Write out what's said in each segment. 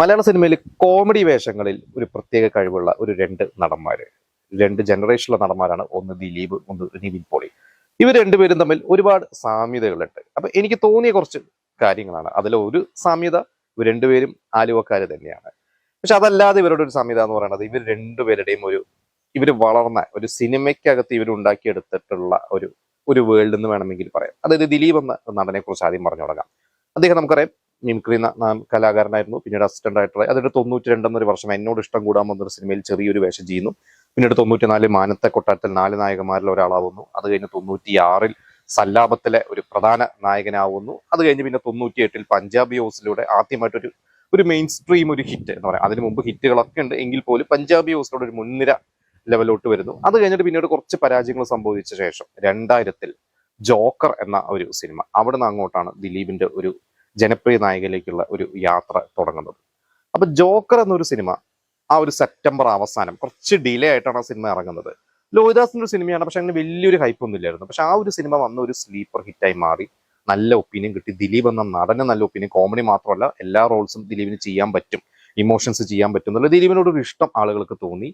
മലയാള സിനിമയിൽ കോമഡി വേഷങ്ങളിൽ ഒരു പ്രത്യേക കഴിവുള്ള രണ്ട് നടന്മാര്, രണ്ട് ജനറേഷനിലുള്ള നടന്മാരാണ്. ഒന്ന് ദിലീപ്, ഒന്ന് നിവിൻ പോളി. ഇവർ രണ്ടുപേരും തമ്മിൽ ഒരുപാട് സാമ്യതകളുണ്ട്. അപ്പൊ എനിക്ക് തോന്നിയ കുറച്ച് കാര്യങ്ങളാണ്. അതിൽ ഒരു സാമ്യത, ഇവർ രണ്ടുപേരും ആലുവക്കാര് തന്നെയാണ്. പക്ഷെ അതല്ലാതെ ഇവരുടെ ഒരു സാമ്യത എന്ന് പറയുന്നത്, ഇവർ രണ്ടുപേരുടെയും ഇവർ വളർന്ന ഒരു സിനിമയ്ക്കകത്ത് ഇവർ ഉണ്ടാക്കിയെടുത്തിട്ടുള്ള ഒരു വേൾഡ് എന്ന് വേണമെങ്കിൽ പറയാം. അതായത് ദിലീപ് എന്ന നടനെ കുറിച്ച് ആദ്യം പറഞ്ഞു തുടങ്ങാം. അദ്ദേഹം നമുക്കറിയാം, മിമിക്രി കലാകാരനായിരുന്നു. പിന്നീട് അസിസ്റ്റന്റ് ഡയറക്ടറായി. അതിന്റെ 92 എന്നൊരു വർഷം എന്നോട് ഇഷ്ടം കൂടാൻ വന്നൊരു സിനിമയിൽ ചെറിയൊരു വേഷം ചെയ്യുന്നു. പിന്നീട് 94 മാനത്തെ കൊട്ടാരത്തിൽ 4 നായകന്മാരിൽ ഒരാളാവുന്നു. അത് കഴിഞ്ഞ് 96 സല്ലാപത്തിലെ ഒരു പ്രധാന നായകനാവുന്നു. അത് കഴിഞ്ഞ് പിന്നെ 98 പഞ്ചാബി ഹൗസിലൂടെ ആദ്യമായിട്ടൊരു മെയിൻ സ്ട്രീം ഒരു ഹിറ്റ് എന്ന് പറയാം. അതിന് മുമ്പ് ഹിറ്റുകളൊക്കെ ഉണ്ട് എങ്കിൽ പോലും പഞ്ചാബി ഹൗസിലൂടെ ഒരു മുൻനിര ലെവലോട്ട് വരുന്നു. അത് കഴിഞ്ഞിട്ട് പിന്നീട് കുറച്ച് പരാജയങ്ങൾ സംഭവിച്ച ശേഷം 2000 ജോക്കർ എന്ന ഒരു സിനിമ, അവിടെ നിന്ന് അങ്ങോട്ടാണ് ദിലീപിന്റെ ഒരു ജനപ്രിയ നായകയിലേക്കുള്ള ഒരു യാത്ര തുടങ്ങുന്നത്. അപ്പൊ ജോക്കർ എന്നൊരു സിനിമ ആ ഒരു സെപ്റ്റംബർ അവസാനം, കുറച്ച് ഡിലേ ആയിട്ടാണ് ആ സിനിമ ഇറങ്ങുന്നത്. ലോഹിദാസിന്റെ ഒരു സിനിമയാണ്, പക്ഷെ അങ്ങനെ വലിയൊരു ഹൈപ്പ് ഒന്നും ഇല്ലായിരുന്നു. പക്ഷെ ആ ഒരു സിനിമ വന്ന ഒരു സ്ലീപ്പർ ഹിറ്റായി മാറി. നല്ല ഒപ്പീനിയൻ കിട്ടി. ദിലീപ് എന്ന നടന് നല്ല ഒപ്പീനിയൻ. കോമഡി മാത്രമല്ല, എല്ലാ റോൾസും ദിലീപിന് ചെയ്യാൻ പറ്റും, ഇമോഷൻസ് ചെയ്യാൻ പറ്റും എന്നുള്ള ദിലീപിനോടൊരു ഇഷ്ടം ആളുകൾക്ക് തോന്നി.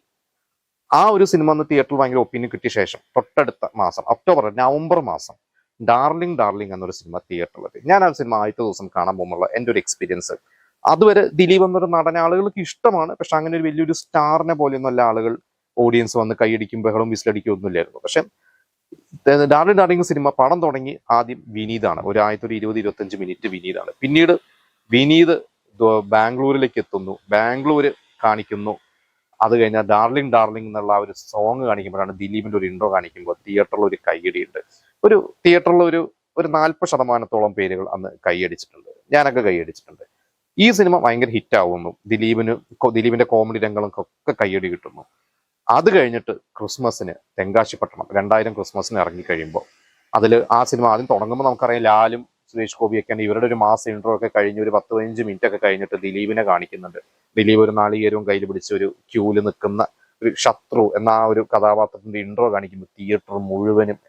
ആ ഒരു സിനിമ അന്ന് തിയേറ്ററിൽ ഭയങ്കര ഒപ്പീനിയൻ കിട്ടിയ ശേഷം തൊട്ടടുത്ത മാസം നവംബർ മാസം ഡാർലിംഗ് എന്നൊരു സിനിമ തിയേറ്ററിലെത്തി. ഞാൻ ആ സിനിമ ആദ്യത്തെ ദിവസം കാണാൻ പോകുമ്പോൾ എൻ്റെ ഒരു എക്സ്പീരിയൻസ്, അതുവരെ ദിലീപ് എന്നൊരു നടനെ ആളുകൾക്ക് ഇഷ്ടമാണ്. പക്ഷെ അങ്ങനെ ഒരു വലിയൊരു സ്റ്റാറിനെ പോലെയൊന്നും അല്ല ആളുകൾ, ഓഡിയൻസ് വന്ന് കൈയടിക്കും, ബഹളം വിസിലടിക്കും ഒന്നും ഇല്ലായിരുന്നു. പക്ഷെ ഡാർലിംഗ് സിനിമ പടം തുടങ്ങി ആദ്യം വിനീതാണ്. ഒരു 20-25 മിനിറ്റ് വിനീതാണ്. പിന്നീട് വിനീത് ബാംഗ്ലൂരിലേക്ക് എത്തുന്നു, ബാംഗ്ലൂര് കാണിക്കുന്നു. അത് കഴിഞ്ഞാൽ ഡാർലിംഗ് എന്നുള്ള ആ ഒരു സോങ് കാണിക്കുമ്പോഴാണ്, ദിലീപിന്റെ ഒരു ഇൻട്രോ കാണിക്കുമ്പോൾ തിയേറ്ററിൽ ഒരു കൈയടിയുണ്ട്. തിയേറ്ററിൽ ഒരു 40% പേരുകൾ അന്ന് കൈയടിച്ചിട്ടുണ്ട്. ഞാനൊക്കെ കൈയടിച്ചിട്ടുണ്ട്. ഈ സിനിമ ഭയങ്കര ഹിറ്റ് ആവുന്നു. ദിലീപിന്റെ കോമഡി രംഗങ്ങൾക്കൊക്കെ കൈയടി കിട്ടുന്നു. അത് കഴിഞ്ഞിട്ട് ക്രിസ്മസിന് തെങ്കാശിപ്പട്ടണം 2000 ക്രിസ്മസിന് ഇറങ്ങിക്കഴിയുമ്പോൾ ആ സിനിമ ആദ്യം തുടങ്ങുമ്പോൾ നമുക്കറിയാം, ലാലും സുരേഷ് ഗോപിയൊക്കെയാണ്. ഇവരുടെ ഒരു മാസ് ഇൻട്രോ ഒക്കെ കഴിഞ്ഞ് ഒരു 10-15 മിനിറ്റ് ഒക്കെ കഴിഞ്ഞിട്ട് ദിലീപിനെ കാണിക്കുന്നുണ്ട്. ദിലീപ് ഒരു നാളികേരവും കയ്യിൽ പിടിച്ച് ഒരു ക്യൂല് നിൽക്കുന്ന ഒരു ശത്രു എന്ന ആ ഒരു കഥാപാത്രത്തിന്റെ ഇൻട്രോ കാണിക്കുമ്പോൾ തിയേറ്റർ മുഴുവനും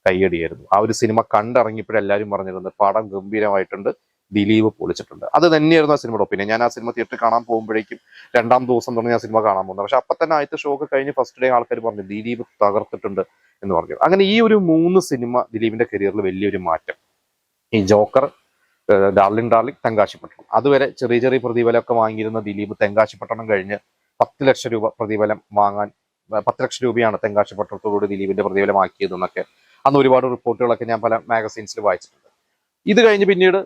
കയ്യടിയായിരുന്നു. ആ ഒരു സിനിമ കണ്ടിറങ്ങിയപ്പോഴെല്ലാവരും പറഞ്ഞിരുന്നത് പടം ഗംഭീരമായിട്ടുണ്ട്, ദിലീപ് പൊളിച്ചിട്ടുണ്ട്. അത് തന്നെയായിരുന്നു ആ സിനിമയുടെ ഒപ്പീനിയൻ. ഞാൻ ആ സിനിമ തിയേറ്ററിൽ കാണാൻ പോകുമ്പോഴേക്കും 2ാം ദിവസം തുടങ്ങി ആ സിനിമ കാണാൻ പോകുന്നത്. പക്ഷെ അപ്പൊ തന്നെ ആദ്യത്തെ ഷോ ഒക്കെ കഴിഞ്ഞ് ഫസ്റ്റ് ഡേ ആൾക്കാർ പറഞ്ഞു ദിലീപ് തകർത്തിട്ടുണ്ട് എന്ന് പറഞ്ഞു. അങ്ങനെ ഈ ഒരു 3 സിനിമ ദിലീപിന്റെ കരിയറിൽ വലിയൊരു മാറ്റം. ഈ ജോക്കർ, ഡാർലിംഗ്, തെങ്കാശിപ്പട്ടണം. അതുവരെ ചെറിയ ചെറിയ പ്രതിഫലമൊക്കെ വാങ്ങിയിരുന്ന ദിലീപ് തെങ്കാശിപ്പട്ടണം കഴിഞ്ഞ് 10 ലക്ഷം രൂപ പ്രതിഫലം വാങ്ങാൻ, 10 ലക്ഷം രൂപയാണ് തെങ്കാശിപ്പട്ടണത്തോടുകൂടി ദിലീപിന്റെ പ്രതിഫലമാക്കിയതെന്നൊക്കെ അന്ന് ഒരുപാട് റിപ്പോർട്ടുകളൊക്കെ ഞാൻ പല മാഗസീൻസിൽ വായിച്ചിട്ടുണ്ട്. ഇത് കഴിഞ്ഞ് പിന്നീട്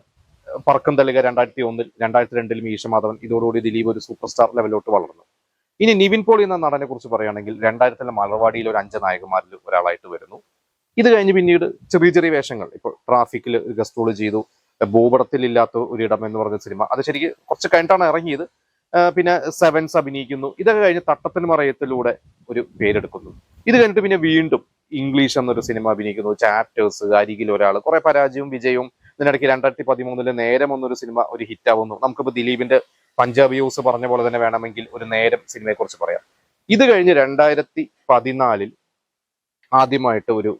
പറക്കം തളിക 2001, 2002 മീശമാധവൻ. ഇതോടുകൂടി ദിലീപ് ഒരു സൂപ്പർ സ്റ്റാർ ലെവലോട്ട് വളർന്നു. ഇനി നിവിൻ പോളി എന്ന നടനെ കുറിച്ച് പറയുകയാണെങ്കിൽ 2000 മലർവാടിയിൽ ഒരു 5 നായകന്മാരിൽ ഒരാളായിട്ട് വരുന്നു. ഇത് കഴിഞ്ഞ് പിന്നീട് ചെറിയ ചെറിയ വേഷങ്ങൾ, ഇപ്പോൾ ട്രാഫിക്കിൽ ഗസ്റ്റ് റോൾ ചെയ്തു, ഭൂപടത്തിൽ ഇല്ലാത്ത ഒരിടം എന്ന് പറഞ്ഞ സിനിമ, അത് ശരിക്കും കുറച്ച് കഴിഞ്ഞിട്ടാണ് ഇറങ്ങിയത്. പിന്നെ സെവൻസ് അഭിനയിക്കുന്നു. ഇതൊക്കെ കഴിഞ്ഞ് തട്ടത്തിന് മറയത്തിലൂടെ ഒരു പേരെടുക്കുന്നു. ഇത് കഴിഞ്ഞിട്ട് പിന്നെ വീണ്ടും ഇംഗ്ലീഷ് എന്നൊരു സിനിമ അഭിനയിക്കുന്നു, ചാപ്റ്റേഴ്സ്, അരികിൽ ഒരാൾ, കുറെ പരാജയവും വിജയവും. ഇതിനിടയ്ക്ക് 2013 നേരം എന്നൊരു സിനിമ ഒരു ഹിറ്റ് ആവുന്നു. നമുക്കിപ്പോൾ ദിലീപിന്റെ പഞ്ചാബി ഹൗസ് പറഞ്ഞ പോലെ തന്നെ വേണമെങ്കിൽ ഒരു നേരം സിനിമയെ കുറിച്ച് പറയാം. ഇത് കഴിഞ്ഞ് 2014 ആദ്യമായിട്ട് ഒരു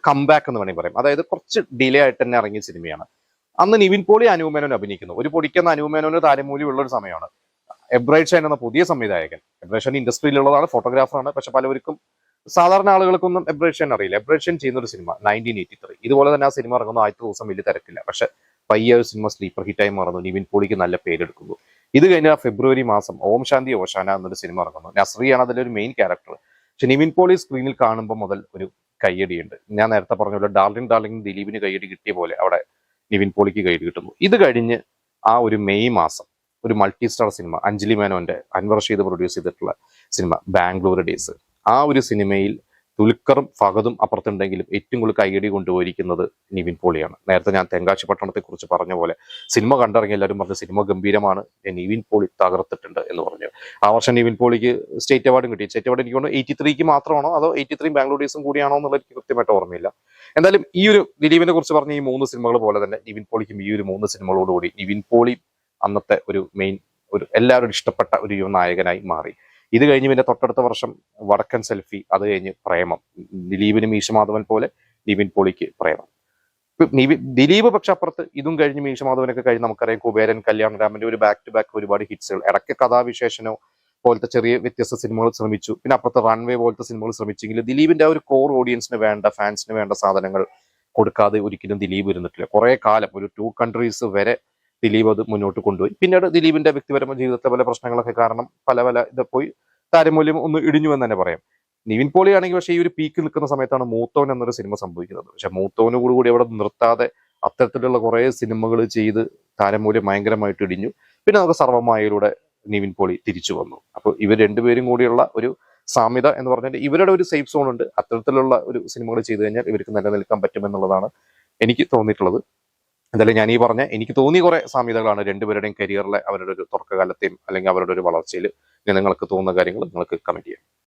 കംബാക്ക് എന്ന് വേണമെങ്കിൽ പറയാം. അതായത് കുറച്ച് ഡിലേ ആയിട്ട് തന്നെ ഇറങ്ങിയ സിനിമയാണ്. അന്ന് നിവിൻ പോളി അനൂപ് അഭിനയിക്കുന്നു. ഒരു പൊടിക്കുന്ന അനൂപ് മേനോന് താരമൂല്യമുള്ള ഒരു സമയമാണ്. എബ്രൈഡ് ഷൈൻ എന്ന പുതിയ സംവിധായകൻ. എബ്രൈഡ് ഷൈൻ ഇൻഡസ്ട്രിയിലുള്ളതാണ്, ഫോട്ടോഗ്രാഫറാണ്. പക്ഷെ പലവർക്കും, സാധാരണ ആളുകൾക്കൊന്നും എബ്രൈഡ് ഷൈൻ അറിയില്ല. എബ്രൈഡ് ഷൈൻ ചെയ്യുന്ന ഒരു സിനിമ 1983. ഇതുപോലെ തന്നെ ആ സിനിമ ഇറങ്ങുന്ന ആദ്യത്തെ ദിവസം വലിയ തിരക്കില്ല. പക്ഷെ പയ്യ ഒരു സിനിമ സ്ലീപ്പർ ഹിറ്റായി മാറുന്നു. നിവിൻ പോളിക്ക് നല്ല പേരെടുക്കുന്നു. ഇത് കഴിഞ്ഞാൽ ഫെബ്രുവരി മാസം ഓം ശാന്തി ഓശാന എന്നൊരു സിനിമ ഇറങ്ങുന്നു. നസ്രിയാണ് അതിലൊരു മെയിൻ ക്യാരക്ടർ. പക്ഷെ നിവിൻ പോളി സ്ക്രീനിൽ കാണുമ്പോൾ മുതൽ ഒരു കയ്യടിയുണ്ട്. ഞാൻ നേരത്തെ പറഞ്ഞ പോലെ ഡാർലിംഗ് ദിലീപിന് കയ്യടി കിട്ടിയ പോലെ അവിടെ നിവിൻ പോളിക്ക് കയ്യടി കിട്ടുന്നു. ഇത് കഴിഞ്ഞ് ആ ഒരു മെയ് മാസം ഒരു മൾട്ടി സ്റ്റാർ സിനിമ, അഞ്ജലി മേനോന്റെ, അൻവർ റഷീദ് പ്രൊഡ്യൂസ് ചെയ്തിട്ടുള്ള സിനിമ ബാംഗ്ലൂർ ഡേയ്സ്. ആ ഒരു സിനിമയിൽ ദുൽഖറും ഫഹദും അപ്പുറത്തുണ്ടെങ്കിലും ഏറ്റവും കൂടുതൽ കൈയടി കൊണ്ടുപോയിരിക്കുന്നത് നിവിൻ പോളിയാണ്. നേരത്തെ ഞാൻ തെങ്കാശിപ്പട്ടണത്തെ കുറിച്ച് പറഞ്ഞ പോലെ സിനിമ കണ്ടിറങ്ങി എല്ലാവരും പറഞ്ഞു സിനിമ ഗംഭീരമാണ്, നിവിൻ പോളി തകർത്തിട്ടുണ്ട് എന്ന് പറഞ്ഞു. ആ വർഷം നിവിൻ പോളിക്ക് സ്റ്റേറ്റ് അവാർഡും കിട്ടി. സ്റ്റേറ്റ് അവാർഡ് എനിക്ക് തോന്നുന്നു 83 മാത്രമാണോ അതോ 83 ബാംഗ്ലൂർ ഡേയ്സും കൂടിയാണോ എന്നുള്ളത് എനിക്ക് കൃത്യമായിട്ട് ഓർമ്മയില്ല. എന്തായാലും ഈ ഒരു ദിലീപിനെ കുറിച്ച് പറഞ്ഞ ഈ 3 സിനിമകൾ പോലെ തന്നെ നിവിൻ പോളിക്കും ഈ ഒരു 3 സിനിമകളോടുകൂടി നിവിൻ പോളി അന്നത്തെ ഒരു മെയിൻ, എല്ലാവരും ഇഷ്ടപ്പെട്ട ഒരു യുവ നായകനായി മാറി. ഇത് കഴിഞ്ഞ് പിന്നെ തൊട്ടടുത്ത വർഷം വടക്കൻ സെൽഫി, അത് കഴിഞ്ഞ് പ്രേമം. ദിലീപിന് മീശമാധവൻ പോലെ നിവിൻ പോളിക്ക് പ്രേമം. ദിലീപ് പക്ഷെ അപ്പുറത്ത് ഇതും കഴിഞ്ഞ് മീശ മാധവനൊക്കെ കഴിഞ്ഞ് നമുക്കറിയാം കുബേരൻ, കല്യാണരാമന്റെ ഒരു ബാക്ക് ടു ബാക്ക് ഒരുപാട് ഹിറ്റ്സുകൾ, ഇടയ്ക്ക് കഥാവിശേഷനോ പോലത്തെ ചെറിയ വ്യത്യസ്ത സിനിമകൾ ശ്രമിച്ചു, പിന്നെ അപ്പുറത്തെ റൺവേ പോലത്തെ സിനിമകൾ ശ്രമിച്ചെങ്കിൽ ദിലീപിന്റെ ആ ഒരു കോർ ഓഡിയൻസിന് വേണ്ട, ഫാൻസിന് വേണ്ട സാധനങ്ങൾ കൊടുക്കാതെ ഒരിക്കലും ദിലീപ് ഇരുന്നിട്ടില്ല. കുറെ കാലം ഒരു 2 കൺട്രീസ് വരെ ദിലീപ് അത് മുന്നോട്ട് കൊണ്ടുപോയി. പിന്നീട് ദിലീപിന്റെ വ്യക്തിപരമായ ജീവിതത്തെ പല പ്രശ്നങ്ങളൊക്കെ കാരണം പല ഇത് പോയി താരമൂല്യം ഒന്ന് ഇടിഞ്ഞു എന്ന് തന്നെ പറയാം. നിവിൻ പോളി ആണെങ്കിൽ പക്ഷേ ഈ ഒരു പീക്ക് നിൽക്കുന്ന സമയത്താണ് മൂത്തോൻ എന്നൊരു സിനിമ സംഭവിക്കുന്നത്. പക്ഷെ മൂത്തോന് കൂടി അവിടെ നിർത്താതെ അത്തരത്തിലുള്ള കുറെ സിനിമകൾ ചെയ്ത് താരമൂല്യം ഭയങ്കരമായിട്ട് ഇടിഞ്ഞു. പിന്നെ നമുക്ക് സർവ്വമായയിലൂടെ നിവിൻ പോളി തിരിച്ചു വന്നു. അപ്പോൾ ഇവർ രണ്ടുപേരും കൂടിയുള്ള ഒരു സാമ്യത എന്ന് പറഞ്ഞാൽ ഇവരുടെ ഒരു സേഫ് സോൺ ഉണ്ട്. അത്തരത്തിലുള്ള ഒരു സിനിമകൾ ചെയ്തു കഴിഞ്ഞാൽ ഇവർക്ക് നിലനിൽക്കാൻ പറ്റുമെന്നുള്ളതാണ് എനിക്ക് തോന്നിയിട്ടുള്ളത്. എന്തായാലും ഞാൻ ഈ പറഞ്ഞ എനിക്ക് തോന്നിയ കുറെ സാമ്യതകളാണ് രണ്ടുപേരുടെയും കരിയറിലെ അവരുടെ ഒരു തുടക്കകാലത്തെയും അല്ലെങ്കിൽ അവരുടെ ഒരു വളർച്ചയിൽ. നിങ്ങൾക്ക് തോന്നുന്ന കാര്യങ്ങൾ നിങ്ങൾക്ക് കമന്റ് ചെയ്യാം.